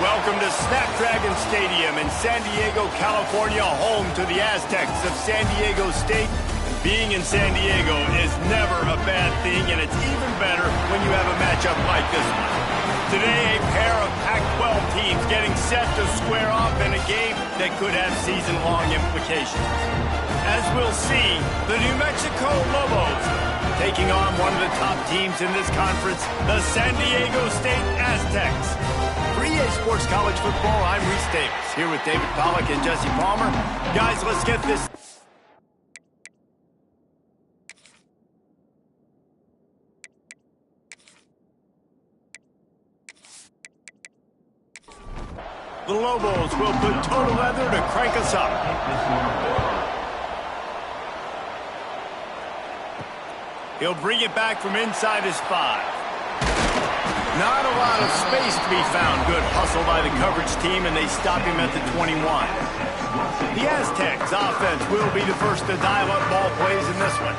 Welcome to Snapdragon Stadium in San Diego, California, home to the Aztecs of San Diego State. Being in San Diego is never a bad thing, and it's even better when you have a matchup like this one. Today, a pair of Pac-12 teams getting set to square off in a game that could have season-long implications. As we'll see, the New Mexico Lobos taking on one of the top teams in this conference, the San Diego State Aztecs. For EA Sports College Football, I'm Reese Davis, here with David Pollack and Jesse Palmer. Guys, let's get this. The Lobos will put total leather to crank us up. He'll bring it back from inside his 5. Not a lot of space to be found. Good hustle by the coverage team, and they stop him at the 21. The Aztecs offense will be the first to dial up ball plays in this one.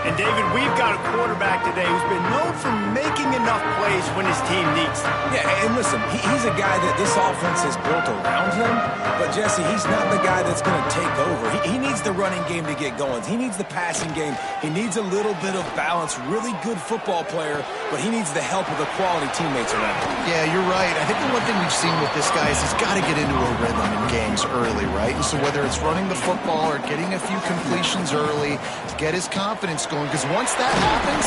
And David, we've got a quarterback today who's been known for making enough plays when his team needs them. Yeah, and listen, he's a guy that this offense is built around him. But, Jesse, he's not the guy that's going to take over. He needs the running game to get going. He needs the passing game. He needs a little bit of balance. Really good football player, but he needs the help of the quality teammates around him. Yeah, you're right. I think the one thing we've seen with this guy is he's got to get into a rhythm in games early, right? And so whether it's running the football or getting a few completions early to get his confidence going, because once that happens,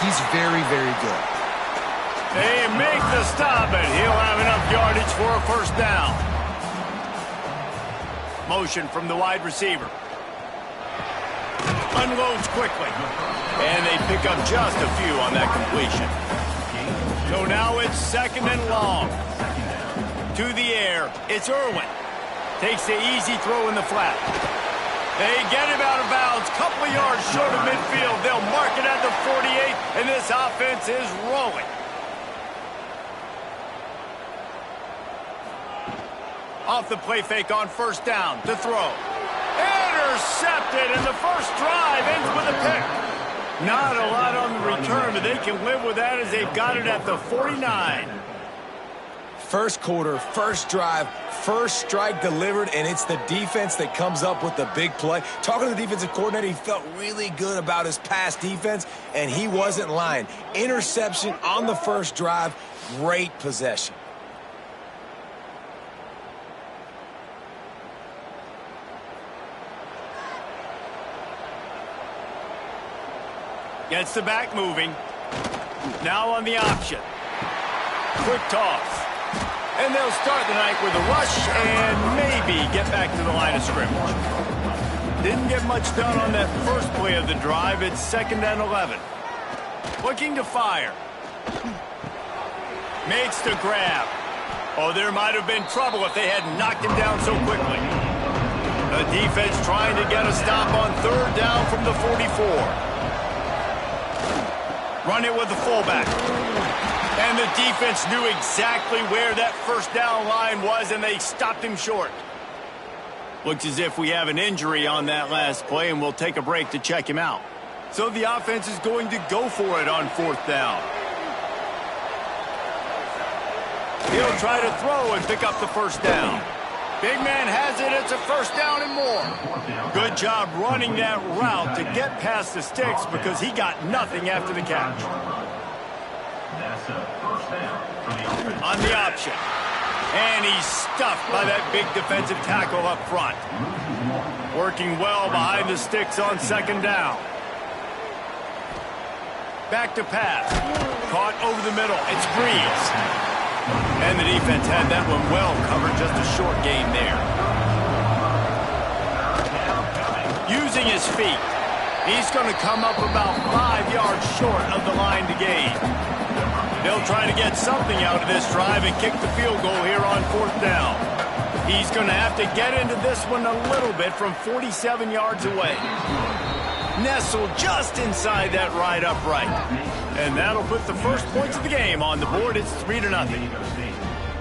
he's very, very good. They make the stop, and he'll have enough yardage for a first down. Motion from the wide receiver. Unloads quickly. And they pick up just a few on that completion. So now it's second and long. To the air, it's Irwin. Takes the easy throw in the flat. They get him out of bounds. Couple of yards short of midfield. They'll mark it at the 48, and this offense is rolling. Off the play fake on first down to throw. Intercepted, and the first drive ends with a pick. Not a lot on the return, but they can live with that as they've got it at the 49. First quarter, first drive, first strike delivered, and it's the defense that comes up with the big play. Talking to the defensive coordinator, he felt really good about his pass defense, and he wasn't lying. Interception on the first drive, great possession. Gets the back moving. Now on the option. Quick toss. And they'll start the night with a rush and maybe get back to the line of scrimmage. Didn't get much done on that first play of the drive. It's 2nd and 11. Looking to fire. Makes the grab. Oh, there might have been trouble if they had knocked him down so quickly. The defense trying to get a stop on 3rd down from the 44. Run it with the fullback. And the defense knew exactly where that first down line was, and they stopped him short. Looks as if we have an injury on that last play, and we'll take a break to check him out. So the offense is going to go for it on 4th down. He'll try to throw and pick up the first down. Big man has it. It's a 1st down and more. Good job running that route to get past the sticks because he got nothing after the catch. On the option. And he's stuffed by that big defensive tackle up front. Working well behind the sticks on 2nd down. Back to pass. Caught over the middle. It's Breeze. And the defense had that one well covered, just a short gain there. Using his feet, he's going to come up about 5 yards short of the line to gain. They'll try to get something out of this drive and kick the field goal here on 4th down. He's going to have to get into this one a little bit from 47 yards away. Nestled just inside that right upright. And that'll put the first points of the game on the board. It's 3-0.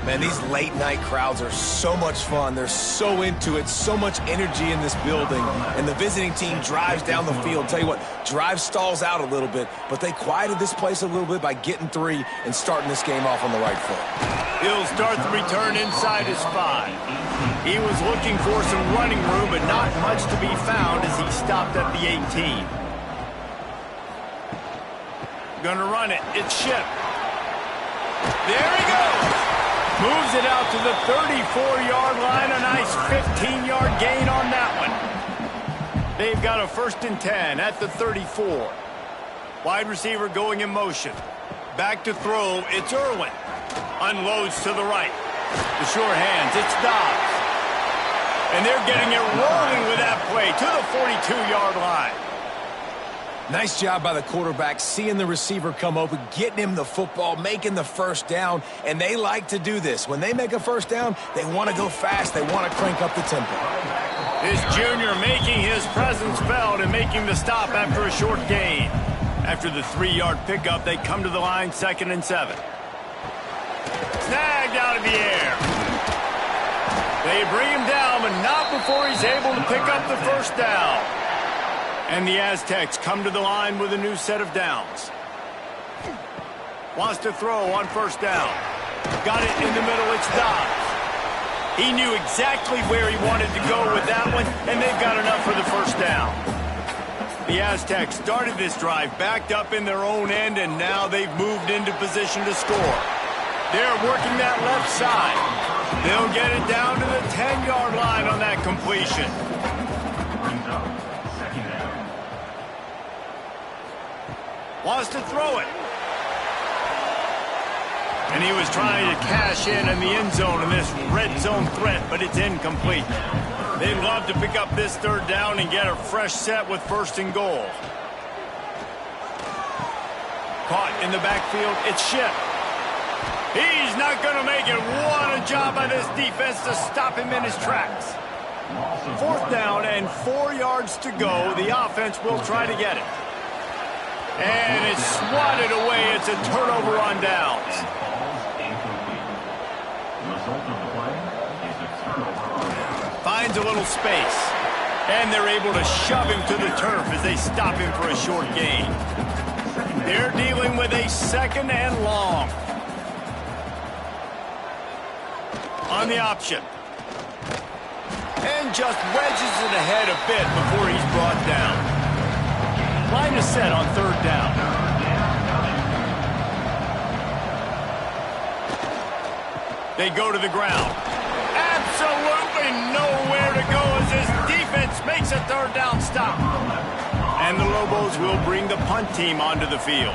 Man, these late-night crowds are so much fun. They're so into it, so much energy in this building. And the visiting team drives down the field. Tell you what, drive stalls out a little bit, but they quieted this place a little bit by getting 3 and starting this game off on the right foot. He'll start the return inside his 5. He was looking for some running room, but not much to be found as he stopped at the 18. Gonna run it. It's Shipp. There he goes. Moves it out to the 34-yard line. A nice 15-yard gain on that one. They've got a 1st and 10 at the 34. Wide receiver going in motion. Back to throw. It's Irwin. Unloads to the right. The sure hands. It's Dobbs. And they're getting it rolling with that play to the 42-yard line. Nice job by the quarterback, seeing the receiver come open, getting him the football, making the 1st down, and they like to do this. When they make a 1st down, they want to go fast, they want to crank up the tempo. This junior making his presence felt and making the stop after a short gain. After the 3-yard pickup, they come to the line 2nd and 7. Snagged out of the air. They bring him down, but not before he's able to pick up the 1st down. And the Aztecs come to the line with a new set of downs. Wants to throw on 1st down. Got it in the middle, it's Dobbs. He knew exactly where he wanted to go with that one, and they've got enough for the 1st down. The Aztecs started this drive backed up in their own end, and now they've moved into position to score. They're working that left side. They'll get it down to the 10-yard line on that completion. Wants to throw it. And he was trying to cash in the end zone in this red zone threat, but it's incomplete. They'd love to pick up this 3rd down and get a fresh set with 1st and goal. Caught in the backfield, it's Shipp. He's not going to make it. What a job by this defense to stop him in his tracks. 4th down and 4 yards to go. The offense will try to get it. And it's swatted away. It's a turnover on downs. Finds a little space. And they're able to shove him to the turf as they stop him for a short gain. They're dealing with a 2nd and long. On the option. And just wedges it ahead a bit before he's brought down. Line is set on 3rd down. They go to the ground. Absolutely nowhere to go as his defense makes a 3rd down stop. And the Lobos will bring the punt team onto the field.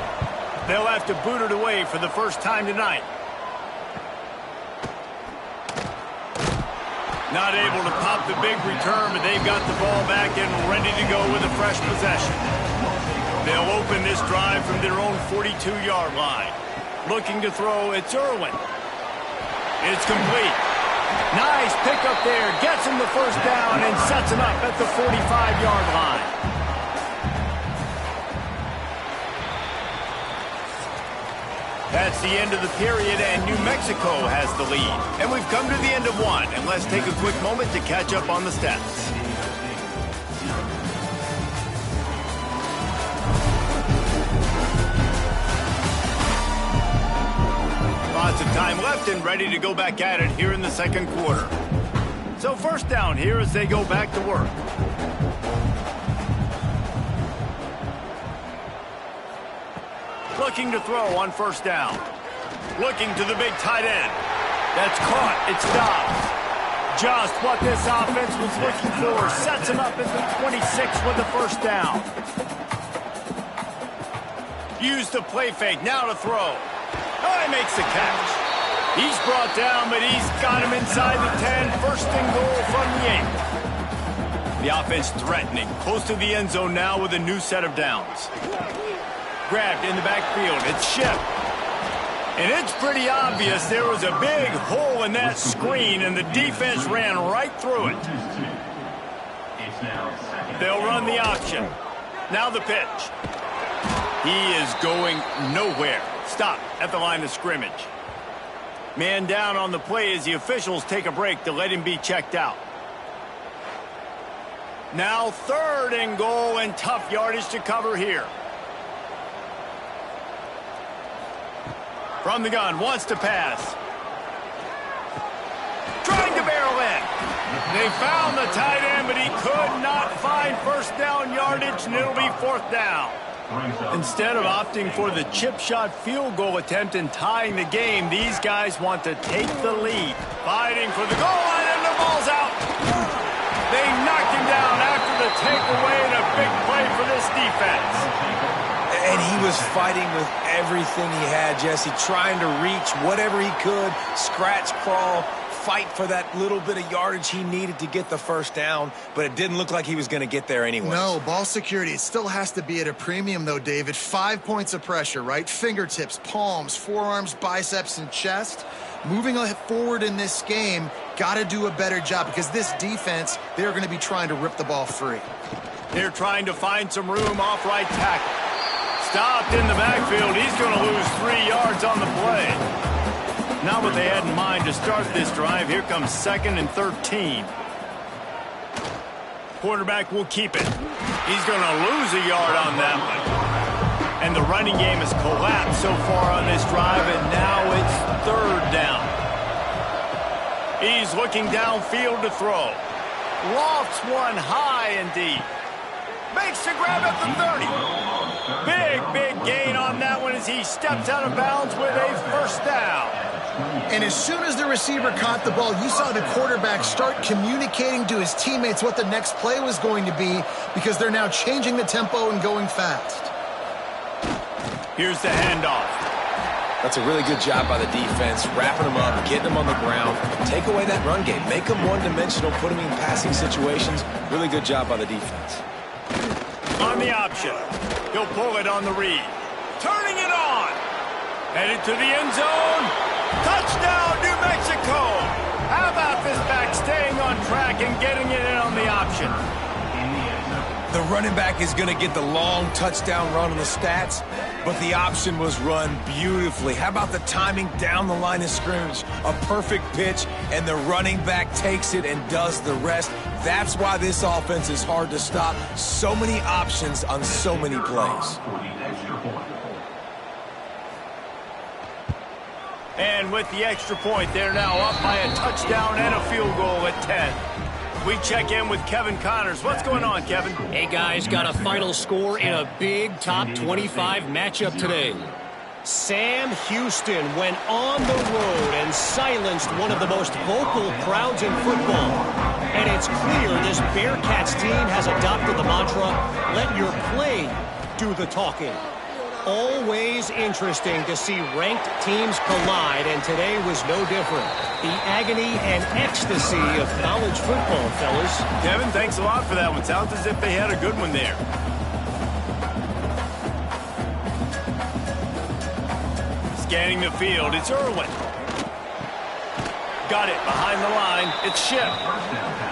They'll have to boot it away for the first time tonight. Not able to pop the big return, but they've got the ball back and ready to go with a fresh possession. They'll open this drive from their own 42-yard line. Looking to throw, it's Irwin. It's complete. Nice pickup there. Gets him the 1st down and sets him up at the 45-yard line. That's the end of the period, and New Mexico has the lead. And we've come to the end of one, and let's take a quick moment to catch up on the stats. Lots of time left and ready to go back at it here in the 2nd quarter. So 1st down here as they go back to work. Looking to throw on 1st down. Looking to the big tight end. That's caught. It's Dobbs. Just what this offense was looking for. Sets him up at the 26 with the 1st down. Use the play fake. Now to throw. Oh, he makes the catch. He's brought down, but he's got him inside the 10. 1st and goal from the 8. The offense threatening. Close to the end zone now with a new set of downs. Grabbed in the backfield. It's Shep. And it's pretty obvious there was a big hole in that screen, and the defense ran right through it. They'll run the option. Now the pitch. He is going nowhere. Stop at the line of scrimmage. Man down on the play as the officials take a break to let him be checked out. Now 3rd and goal, and tough yardage to cover here. From the gun, wants to pass. Trying to barrel in. They found the tight end, but he could not find 1st down yardage, and it'll be 4th down. Instead of opting for the chip shot field goal attempt and tying the game, these guys want to take the lead. Fighting for the goal line, and the ball's out. They knocked him down after the takeaway, and a big play for this defense. And he was fighting with everything he had, Jesse, trying to reach whatever he could, scratch, crawl, fight for that little bit of yardage he needed to get the 1st down, but it didn't look like he was going to get there anyway. No, ball security, it still has to be at a premium, though, David. 5 points of pressure, right? Fingertips, palms, forearms, biceps, and chest. Moving forward in this game, got to do a better job because this defense, they're going to be trying to rip the ball free. They're trying to find some room off right tackle. Stopped in the backfield. He's going to lose 3 yards on the play. Not what they had in mind to start this drive. Here comes 2nd and 13. Quarterback will keep it. He's going to lose a yard on that one. And the running game has collapsed so far on this drive, and now it's 3rd down. He's looking downfield to throw. Lofts one high and deep. Makes the grab at the 30. Big gain on that one as he steps out of bounds with a 1st down. And as soon as the receiver caught the ball, you saw the quarterback start communicating to his teammates what the next play was going to be because they're now changing the tempo and going fast. Here's the handoff. That's a really good job by the defense, wrapping them up, getting them on the ground. Take away that run game. Make them one-dimensional, put them in passing situations. Really good job by the defense. On the option. He'll pull it on the read. Turning it on. Headed to the end zone. Touchdown, New Mexico. How about this back staying on track and getting it in on the option? The running back is going to get the long touchdown run on the stats, but the option was run beautifully. How about the timing down the line of scrimmage? A perfect pitch, and the running back takes it and does the rest. That's why this offense is hard to stop. So many options on so many plays. And with the extra point, they're now up by a touchdown and a field goal at 10. We check in with Kevin Connors. What's going on, Kevin? Hey, guys, got a final score in a big top 25 matchup today. Sam Houston went on the road and silenced one of the most vocal crowds in football. And it's clear this Bearcats team has adopted the mantra, let your play do the talking. Always interesting to see ranked teams collide, and today was no different. The agony and ecstasy of college football, fellas. Kevin, thanks a lot for that one. Sounds as if they had a good one there. Scanning the field, it's Irwin. Got it behind the line, it's Shipp.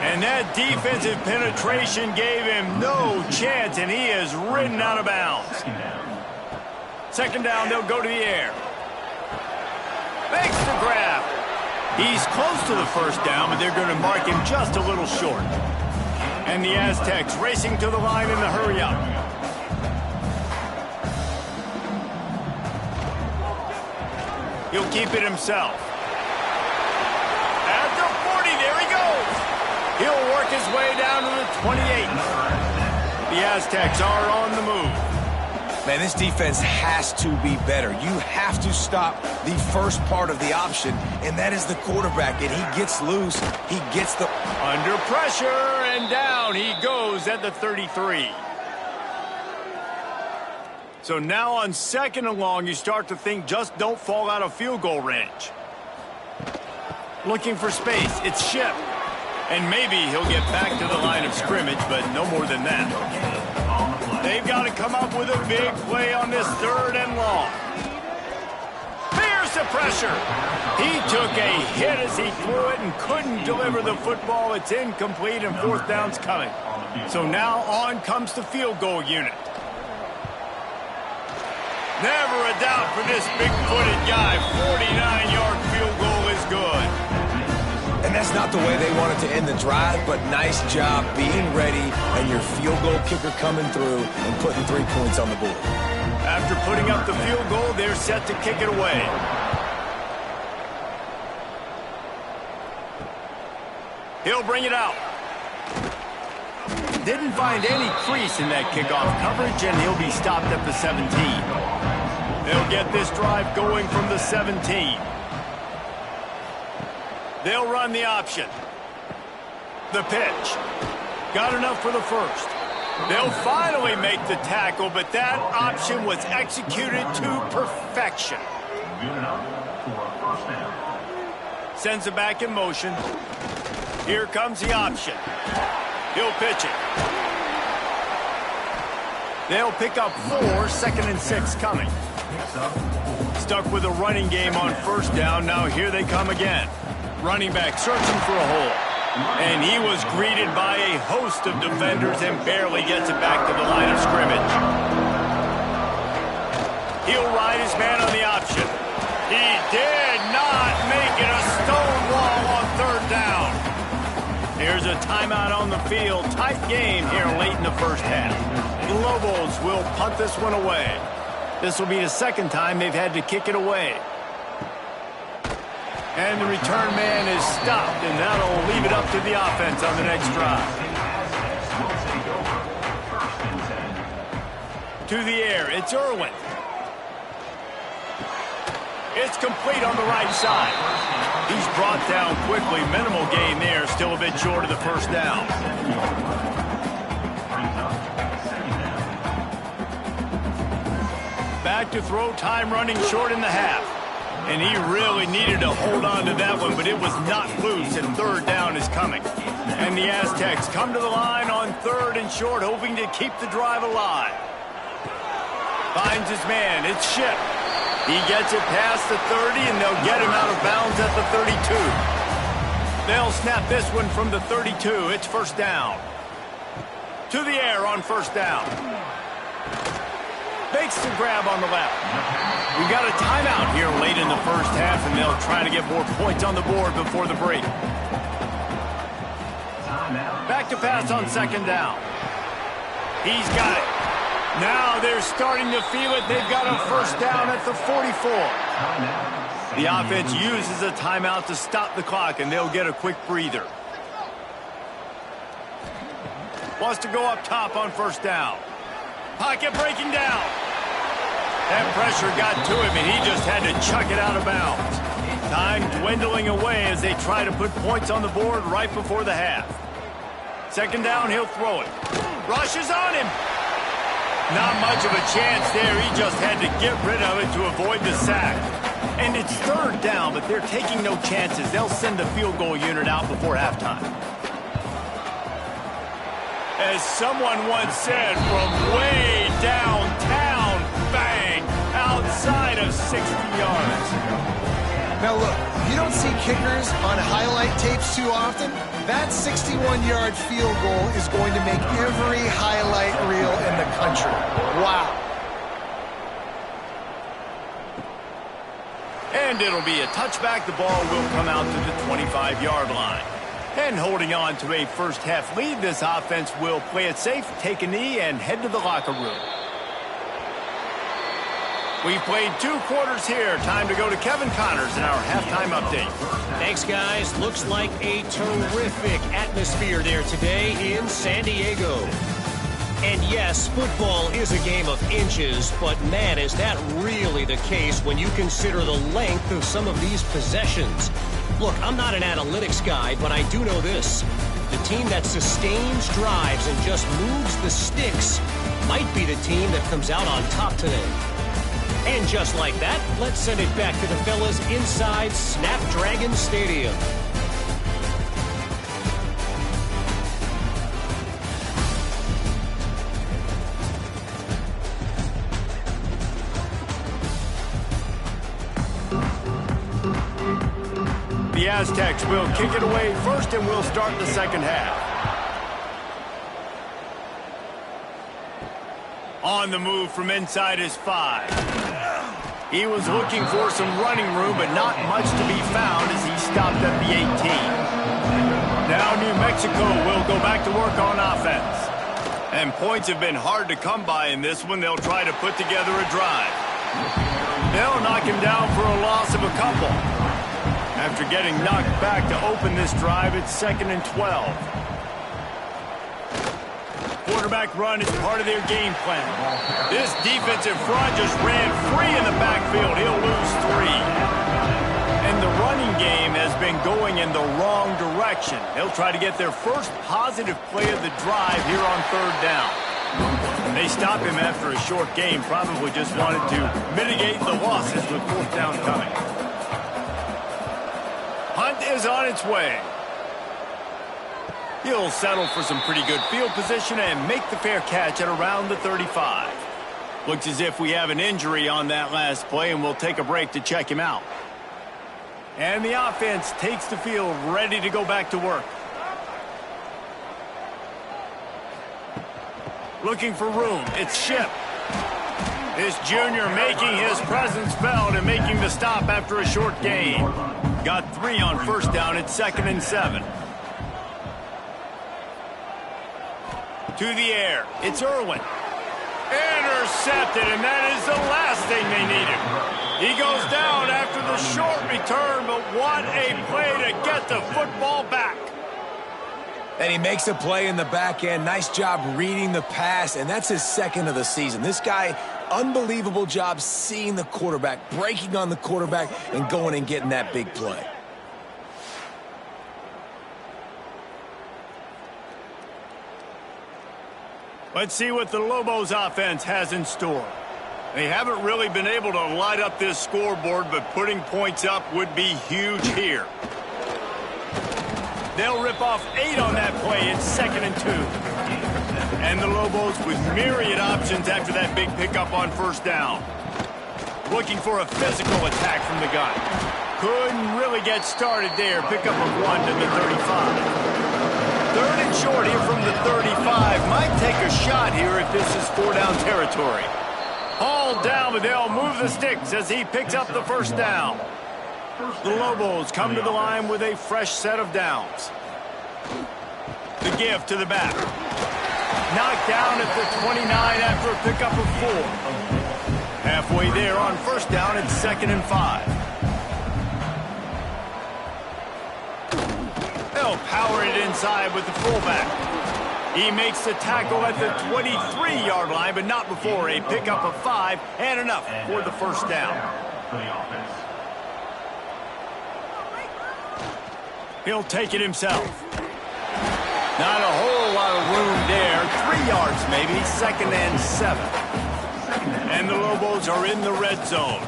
And that defensive penetration gave him no chance, and he is ridden out of bounds. Second down, they'll go to the air. Makes the grab. He's close to the first down, but they're going to mark him just a little short. And the Aztecs racing to the line in the hurry-up. He'll keep it himself. At the 40, there he goes. He'll work his way down to the 28. The Aztecs are on the move. Man, this defense has to be better. You have to stop the first part of the option, and that is the quarterback. And he gets loose. He gets the... Under pressure, and down he goes at the 33. So now on second and long, you start to think just don't fall out of field goal range. Looking for space. It's Shipp. And maybe he'll get back to the line of scrimmage, but no more than that. They've got to come up with a big play on this third and long. There's the pressure. He took a hit as he threw it and couldn't deliver the football. It's incomplete and fourth down's coming. So now on comes the field goal unit. Never a doubt for this big-footed guy. 49-yard field goal is good. And that's not the way they wanted to end the drive, but nice job being ready and your field goal kicker coming through and putting 3 points on the board. After putting up the field goal, they're set to kick it away. He'll bring it out. Didn't find any crease in that kickoff coverage, and he'll be stopped at the 17. They'll get this drive going from the 17. They'll run the option. The pitch. Got enough for the first. They'll finally make the tackle, but that option was executed to perfection. Sends it back in motion. Here comes the option. He'll pitch it. They'll pick up 4, second and 6 coming. Stuck with a running game on first down. Now here they come again. Running back searching for a hole. And he was greeted by a host of defenders and barely gets it back to the line of scrimmage. He'll ride his man on the option. He did not make it a stone wall on third down. Here's a timeout on the field. Tight game here late in the first half. The Lobos will punt this one away. This will be the second time they've had to kick it away. And the return man is stopped, and that'll leave it up to the offense on the next drive. To the air, it's Irwin. It's complete on the right side. He's brought down quickly. Minimal gain there, still a bit short of the first down. Back to throw, time running short in the half. And he really needed to hold on to that one, but it was not loose, and third down is coming. And the Aztecs come to the line on third and short, hoping to keep the drive alive. Finds his man. It's Shipp. He gets it past the 30, and they'll get him out of bounds at the 32. They'll snap this one from the 32. It's first down. To the air on first down. Makes the grab on the left. We got a timeout here late in the first half, and they'll try to get more points on the board before the break. Back to pass on second down. He's got it. Now they're starting to feel it. They've got a first down at the 44. The offense uses a timeout to stop the clock, and they'll get a quick breather. Wants to go up top on first down. Pocket breaking down. That pressure got to him, and he just had to chuck it out of bounds. Time dwindling away as they try to put points on the board right before the half. Second down, he'll throw it. Rushes on him. Not much of a chance there. He just had to get rid of it to avoid the sack. And it's third down, but they're taking no chances. They'll send the field goal unit out before halftime. As someone once said, from way downtown, bang, outside of 60 yards. Now look, you don't see kickers on highlight tapes too often. That 61-yard field goal is going to make every highlight reel in the country. Wow. And it'll be a touchback. The ball will come out to the 25-yard line. And holding on to a first-half lead, this offense will play it safe, take a knee, and head to the locker room. We played 2 quarters here. Time to go to Kevin Connors in our halftime update. Thanks, guys. Looks like a terrific atmosphere there today in San Diego. And yes, football is a game of inches, but man, is that really the case when you consider the length of some of these possessions. Look, I'm not an analytics guy, but I do know this. The team that sustains drives and just moves the sticks might be the team that comes out on top today. And just like that, let's send it back to the fellas inside Snapdragon Stadium. The Aztecs will kick it away first, and we'll start the second half. On the move from inside his 5. He was looking for some running room, but not much to be found as he stopped at the 18. Now New Mexico will go back to work on offense. And points have been hard to come by in this one. They'll try to put together a drive. They'll knock him down for a loss of a couple. After getting knocked back to open this drive, it's 2nd and 12. Quarterback run is part of their game plan. This defensive front just ran free in the backfield. He'll lose 3. And the running game has been going in the wrong direction. They'll try to get their first positive play of the drive here on third down. They stop him after a short game. Probably just wanted to mitigate the losses with fourth down coming. Hunt is on its way. He'll settle for some pretty good field position and make the fair catch at around the 35. Looks as if we have an injury on that last play, and we'll take a break to check him out. And the offense takes the field, ready to go back to work. Looking for room. It's Shipp. This junior making his presence felt and making the stop after a short gain. Got 3 on first down. It's 2nd and 7. To the air. It's Irwin. Intercepted, and that is the last thing they needed. He goes down after the short return, but what a play to get the football back. And he makes a play in the back end. Nice job reading the pass, and that's his 2nd of the season. This guy, unbelievable job seeing the quarterback, breaking on the quarterback, and going and getting that big play. Let's see what the Lobos offense has in store. They haven't really been able to light up this scoreboard, but putting points up would be huge here. They'll rip off 8 on that play. It's 2nd and 2. And the Lobos with myriad options after that big pickup on first down. Looking for a physical attack from the gun. Couldn't really get started there. Pickup of 1 to the 35. 3rd and short here from the 35. Might take a shot here if this is 4-down territory. Hauled down, but they'll move the sticks as he picks up the first down. The Lobos come to the line with a fresh set of downs. The give to the back. Knocked down at the 29 after a pickup of 4. Halfway there on first down, it's 2nd and 5. They'll power it inside with the fullback. He makes the tackle at the 23-yard line, but not before a pickup of 5 and enough for the first down. He'll take it himself. Not a whole lot of room there. 3 yards maybe, 2nd and 7. And the Lobos are in the red zone.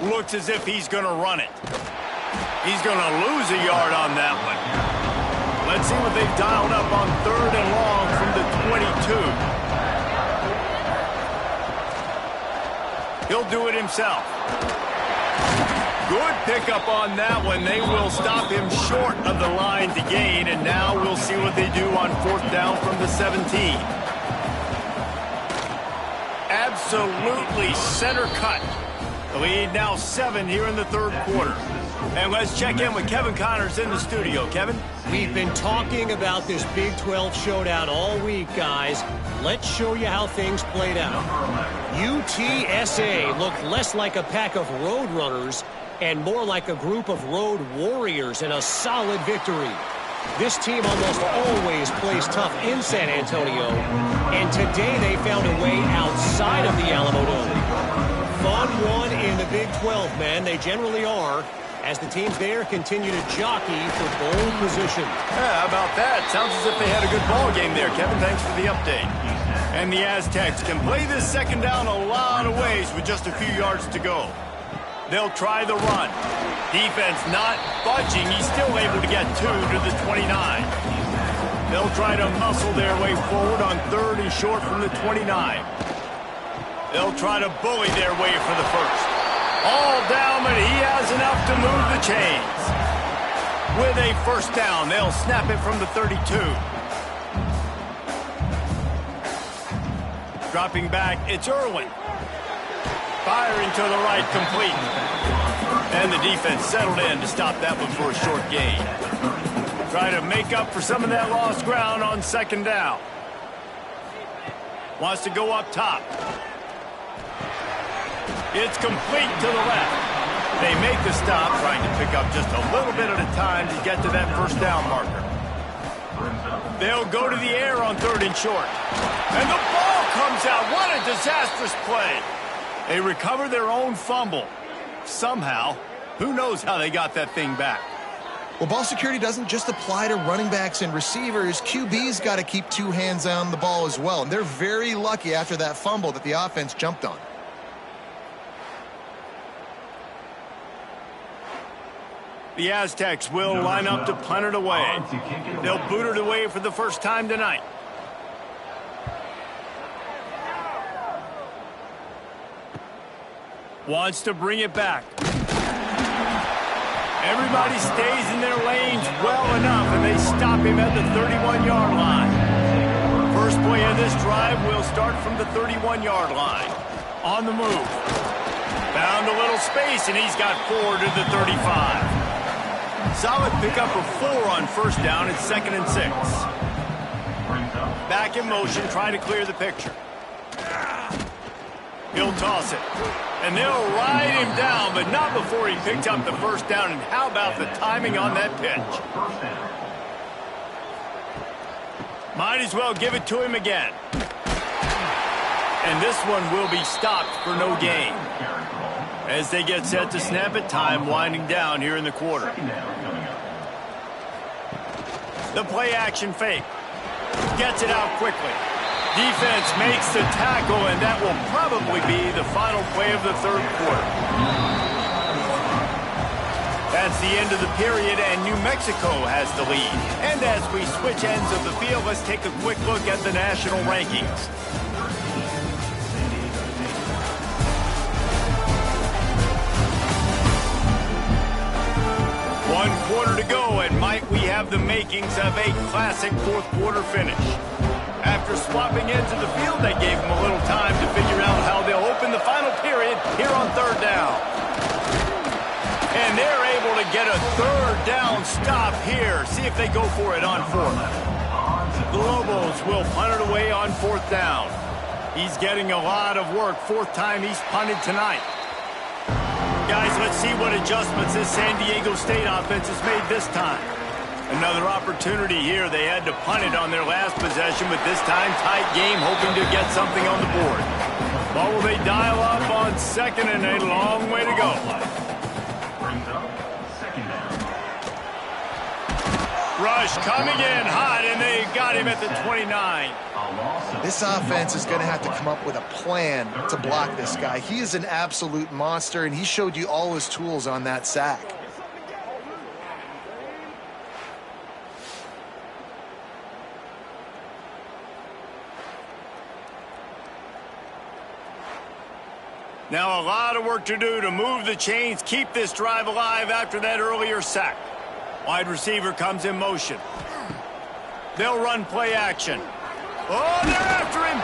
Looks as if he's going to run it. He's going to lose a yard on that one. Let's see what they've dialed up on 3rd and long from the 22. He'll do it himself. Good pickup on that one. They will stop him short of the line to gain, and now we'll see what they do on 4th down from the 17. Absolutely center cut. The lead now 7 here in the 3rd quarter. And let's check in with Kevin Connors in the studio. Kevin? We've been talking about this Big 12 showdown all week, guys. Let's show you how things played out. UTSA looked less like a pack of road runners and more like a group of road warriors in a solid victory. This team almost always plays tough in San Antonio, and today they found a way outside of the Alamo Dome. Fun one in the Big 12, man. They generally are, as the teams there continue to jockey for bowl position. Yeah, how about that? Sounds as if they had a good ball game there, Kevin. Thanks for the update. And the Aztecs can play this 2nd down a lot of ways with just a few yards to go. They'll try the run. Defense not budging. He's still able to get 2 to the 29. They'll try to muscle their way forward on 3rd and short from the 29. They'll try to bully their way for the first. All down, but he has enough to move the chains. With a first down, they'll snap it from the 32. Dropping back, it's Irwin. Firing to the right, complete. And the defense settled in to stop that one for a short gain. Try to make up for some of that lost ground on 2nd down. Wants to go up top. It's complete to the left. They make the stop, trying to pick up just a little bit at a time to get to that first down marker. They'll go to the air on 3rd and short. And the ball comes out. What a disastrous play. They recover their own fumble. Somehow, who knows how they got that thing back. Well, ball security doesn't just apply to running backs and receivers. QB's got to keep 2 hands on the ball as well. And they're very lucky after that fumble that the offense jumped on. The Aztecs will line up to punt it away. They'll boot it away for the first time tonight. Wants to bring it back. Everybody stays in their lanes well enough, and they stop him at the 31-yard line. First play of this drive will start from the 31-yard line. On the move. Found a little space, and he's got 4 to the 35. Solid pickup of 4 on first down. It's 2nd and 6. Back in motion, trying to clear the picture. He'll toss it. And they'll ride him down, but not before he picked up the first down. And how about the timing on that pitch? Might as well give it to him again. And this one will be stopped for no gain. As they get set to snap it, time winding down here in the quarter. The play action fake. Gets it out quickly. Defense makes the tackle, and that will probably be the final play of the 3rd quarter. That's the end of the period, and New Mexico has the lead. And as we switch ends of the field, let's take a quick look at the national rankings. Vikings have a classic fourth quarter finish. After swapping into the field, they gave them a little time to figure out how they'll open the final period here on third down. And they're able to get a third down stop here. See if they go for it on fourth. The Lobos will punt it away on fourth down. He's getting a lot of work. Fourth time he's punted tonight. Guys, let's see what adjustments this San Diego State offense has made this time. Another opportunity here. They had to punt it on their last possession, but this time tight game, hoping to get something on the board. What will they dial up on second and a long way to go? Rush coming in hot, and they got him at the 29. This offense is going to have to come up with a plan to block this guy. He is an absolute monster, and he showed you all his tools on that sack. Now a lot of work to do to move the chains, keep this drive alive after that earlier sack. Wide receiver comes in motion. They'll run play action. Oh, they're after him.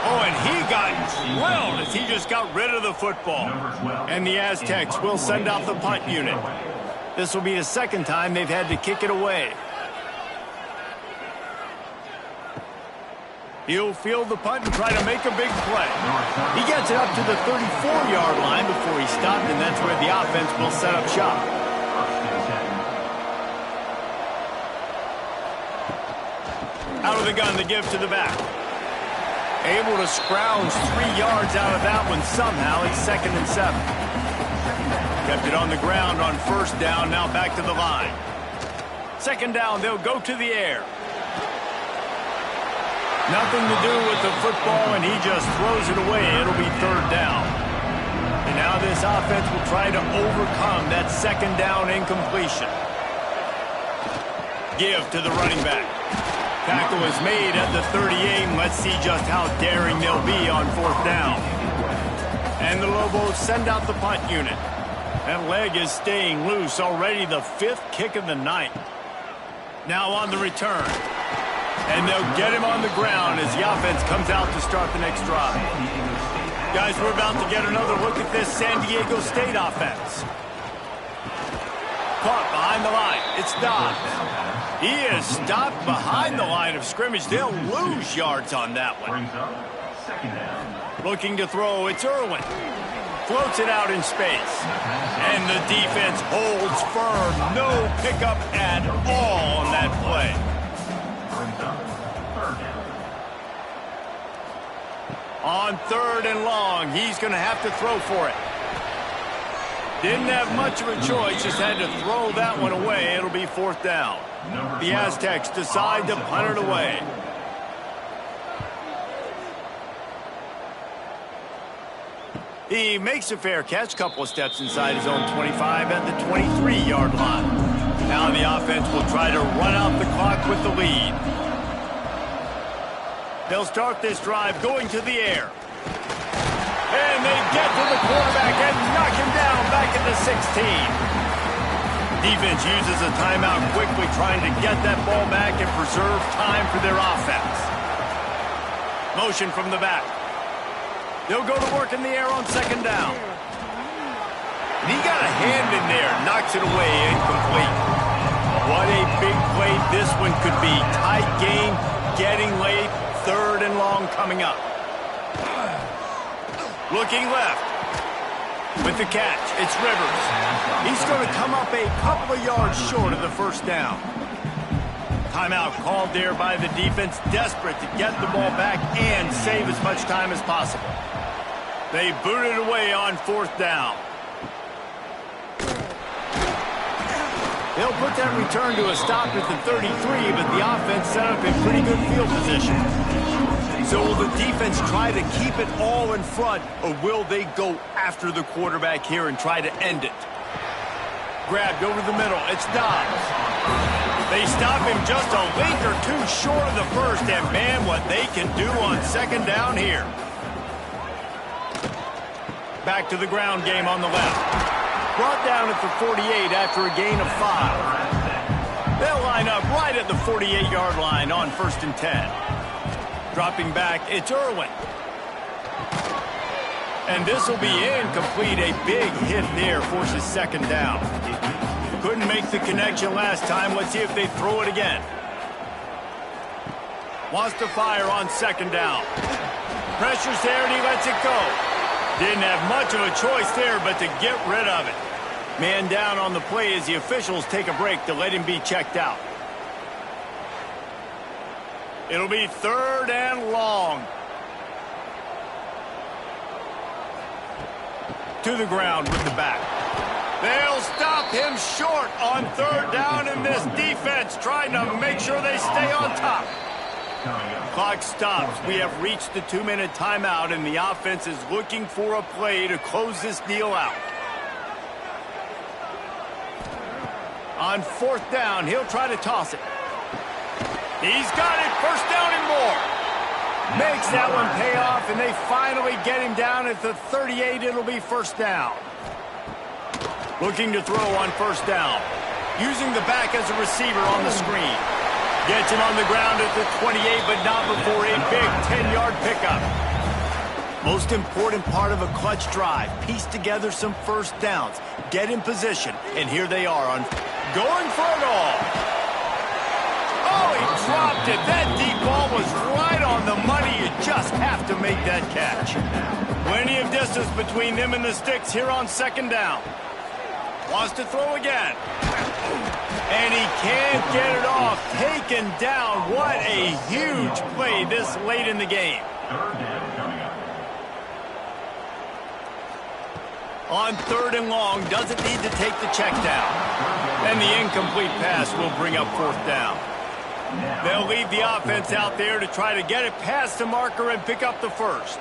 Oh, and he got drilled as he just got rid of the football. And the Aztecs will send out the punt unit. This will be the second time they've had to kick it away. He'll field the punt and try to make a big play. He gets it up to the 34-yard line before he stopped, and that's where the offense will set up shop. Out of the gun to give to the back. Able to scrounge 3 yards out of that one somehow. He's 2nd and 7. Kept it on the ground on first down, now back to the line. 2nd down, they'll go to the air. Nothing to do with the football, and he just throws it away. It'll be 3rd down. And now this offense will try to overcome that 2nd down incompletion. Give to the running back. Tackle is made at the 38, and let's see just how daring they'll be on 4th down. And the Lobos send out the punt unit. That leg is staying loose, already the 5th kick of the night. Now on the return. And they'll get him on the ground as the offense comes out to start the next drive. Guys, we're about to get another look at this San Diego State offense. Caught behind the line. It's Dobbs. He is stopped behind the line of scrimmage. They'll lose yards on that one. Looking to throw, it's Irwin. Floats it out in space. And the defense holds firm. No pickup at all on that play. On 3rd and long, he's going to have to throw for it. Didn't have much of a choice, just had to throw that one away. It'll be 4th down. The Aztecs decide to punt it away. He makes a fair catch, couple of steps inside his own 25 at the 23-yard line. Now the offense will try to run out the clock with the lead. They'll start this drive going to the air. And they get to the quarterback and knock him down back at the 16. Defense uses a timeout quickly, trying to get that ball back and preserve time for their offense. Motion from the back. They'll go to work in the air on 2nd down. And he got a hand in there, knocks it away, incomplete. What a big play this one could be. Tight game, getting late. 3rd and long coming up. Looking left. With the catch, it's Rivers. He's going to come up a couple of yards short of the 1st down. Timeout called there by the defense, desperate to get the ball back and save as much time as possible. They boot it away on 4th down. They'll put that return to a stop at the 33, but the offense set up in pretty good field position. So will the defense try to keep it all in front, or will they go after the quarterback here and try to end it? Grabbed over the middle. It's Dobbs. They stop him just a link or two short of the 1st, and man, what they can do on 2nd down here. Back to the ground game on the left. Brought down at the 48 after a gain of 5. They'll line line up right at the 48-yard line on 1st and 10. Dropping back, it's Irwin. And this will be incomplete. A big hit there forces 2nd down. Couldn't make the connection last time. Let's see if they throw it again. Wants to fire on 2nd down. Pressure's there and he lets it go. Didn't have much of a choice there but to get rid of it. Man down on the play as the officials take a break to let him be checked out. It'll be 3rd and long. To the ground with the back. They'll stop him short on 3rd down, and this defense trying to make sure they stay on top. Clock stops. We have reached the 2-minute timeout, and the offense is looking for a play to close this deal out. On 4th down, he'll try to toss it. He's got it. 1st down and more. Makes that one pay off, and they finally get him down at the 38. It'll be 1st down. Looking to throw on 1st down. Using the back as a receiver on the screen. Gets him on the ground at the 28, but not before a big 10-yard pickup. Most important part of a clutch drive. Piece together some 1st downs. Get in position, and here they are on going for it all. Oh, he dropped it. That deep ball was right on the money. You just have to make that catch. Plenty of distance between them and the sticks here on 2nd down. Wants to throw again. And he can't get it off. Taken down. What a huge play this late in the game. On 3rd and long, doesn't need to take the check down. And the incomplete pass will bring up 4th down. They'll leave the offense out there to try to get it past the marker and pick up the 1st.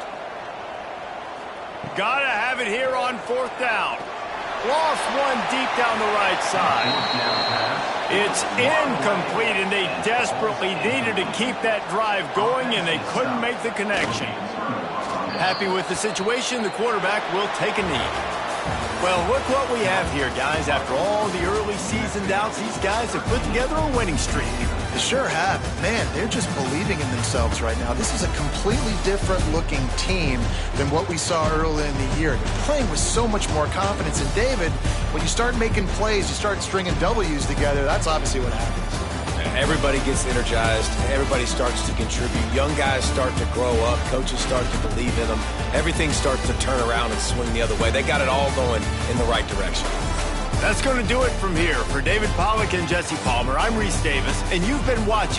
Gotta have it here on 4th down. Lost one deep down the right side. It's incomplete, and they desperately needed to keep that drive going, and they couldn't make the connection. Happy with the situation, the quarterback will take a knee. Well, look what we have here, guys. After all the early season doubts, these guys have put together a winning streak. They sure have. Man, they're just believing in themselves right now. This is a completely different-looking team than what we saw early in the year. They're playing with so much more confidence. And, David, when you start making plays, you start stringing W's together, that's obviously what happens. Everybody gets energized. Everybody starts to contribute. Young guys start to grow up. Coaches start to believe in them. Everything starts to turn around and swing the other way. They got it all going in the right direction. That's going to do it from here. For David Pollack and Jesse Palmer, I'm Reese Davis, and you've been watching